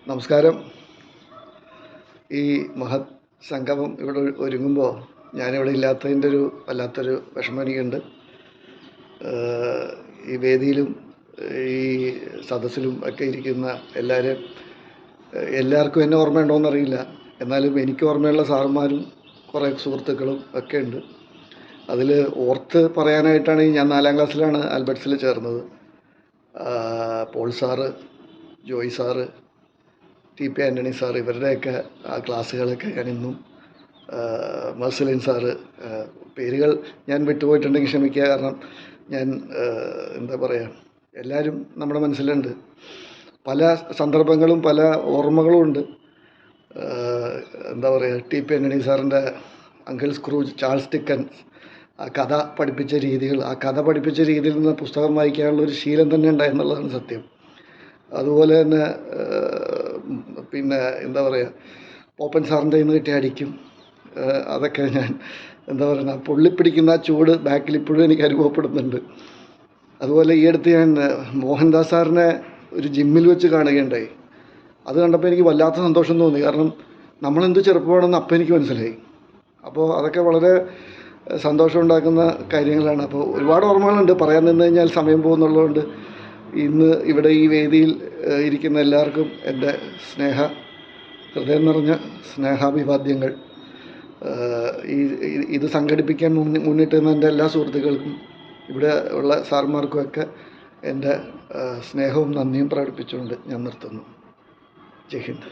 നമസ്കാരം. ഈ മഹത് സംഗമം ഇവിടെ ഒരുങ്ങുമ്പോൾ ഞാനിവിടെ ഇല്ലാത്തതിൻ്റെ ഒരു വല്ലാത്തൊരു വിഷമം എനിക്കുണ്ട്. ഈ വേദിയിലും ഈ സദസ്സിലും ഒക്കെ ഇരിക്കുന്ന എല്ലാവർക്കും എന്നെ ഓർമ്മയുണ്ടോയെന്നറിയില്ല. എന്നാലും എനിക്ക് ഓർമ്മയുള്ള സാറുമാരും കുറേ സുഹൃത്തുക്കളും ഒക്കെ ഉണ്ട്. അതിൽ ഓർത്ത് പറയാനായിട്ടാണ് ഞാൻ 4ാം ക്ലാസ്സിലാണ് ആൽബർട്ട്സിൽ ചേർന്നത്. Paul sir, Joy sir, T P. Antony sir, ഇവരുടെയൊക്കെ ആ ക്ലാസ്സുകളൊക്കെ ഞാനിന്നും, മർസലിൻ സാറ്, പേരുകൾ ഞാൻ വിട്ടുപോയിട്ടുണ്ടെങ്കിൽ ക്ഷമിക്കുക. കാരണം ഞാൻ എന്താ പറയുക, എല്ലാവരും നമ്മുടെ മനസ്സിലുണ്ട്. പല സന്ദർഭങ്ങളും പല ഓർമ്മകളും ഉണ്ട്. എന്താ പറയുക, ടി.പി. ആൻ്റണി സാറിൻ്റെ അങ്കിൾ സ്ക്രൂജ്, ചാൾസ് ഡിക്കൻസ്, ആ കഥ പഠിപ്പിച്ച രീതിയിൽ നിന്ന് പുസ്തകം വായിക്കാനുള്ള ഒരു ശീലം തന്നെ ഉണ്ടായെന്നുള്ളതാണ് സത്യം. അതുപോലെ തന്നെ പിന്നെ എന്താ പറയുക, പോപ്പൻ സാറിൻ്റെ കയ്യിൽ നിന്ന് കിട്ടിയ അടിക്കും അതൊക്കെ ഞാൻ എന്താ പറയുക, പൊള്ളിപ്പിടിക്കുന്ന ആ ചൂട് ബാക്കിൽ ഇപ്പോഴും എനിക്ക് അനുഭവപ്പെടുന്നുണ്ട്. അതുപോലെ ഈ അടുത്ത് ഞാൻ മോഹൻദാസ് സാറിനെ ഒരു ജിമ്മിൽ വെച്ച് കാണുകയുണ്ടായി. അത് കണ്ടപ്പോൾ എനിക്ക് വല്ലാത്ത സന്തോഷം തോന്നി. കാരണം നമ്മളെന്ത് ചെറുപ്പമാണെന്ന് അപ്പം എനിക്ക് മനസ്സിലായി. അപ്പോൾ അതൊക്കെ വളരെ സന്തോഷമുണ്ടാക്കുന്ന കാര്യങ്ങളാണ്. അപ്പോൾ ഒരുപാട് ഓർമ്മകളുണ്ട്. പറയാൻ നിന്ന് കഴിഞ്ഞാൽ സമയം പോകുന്നുള്ളതുകൊണ്ട് ഇന്ന് ഇവിടെ ഈ വേദിയിൽ ഇരിക്കുന്ന എല്ലാവർക്കും എൻ്റെ ഹൃദയം നിറഞ്ഞ സ്നേഹാഭിവാദ്യങ്ങൾ. ഇത് സംഘടിപ്പിക്കാൻ മുന്നിട്ട് നിന്ന എൻ്റെ എല്ലാ സുഹൃത്തുക്കൾക്കും ഇവിടെ ഉള്ള സാർമാർക്കുമൊക്കെ എൻ്റെ സ്നേഹവും നന്ദിയും പ്രകടിപ്പിച്ചുകൊണ്ട് ഞാൻ നിർത്തുന്നു. ജയ് ഹിന്ദ്.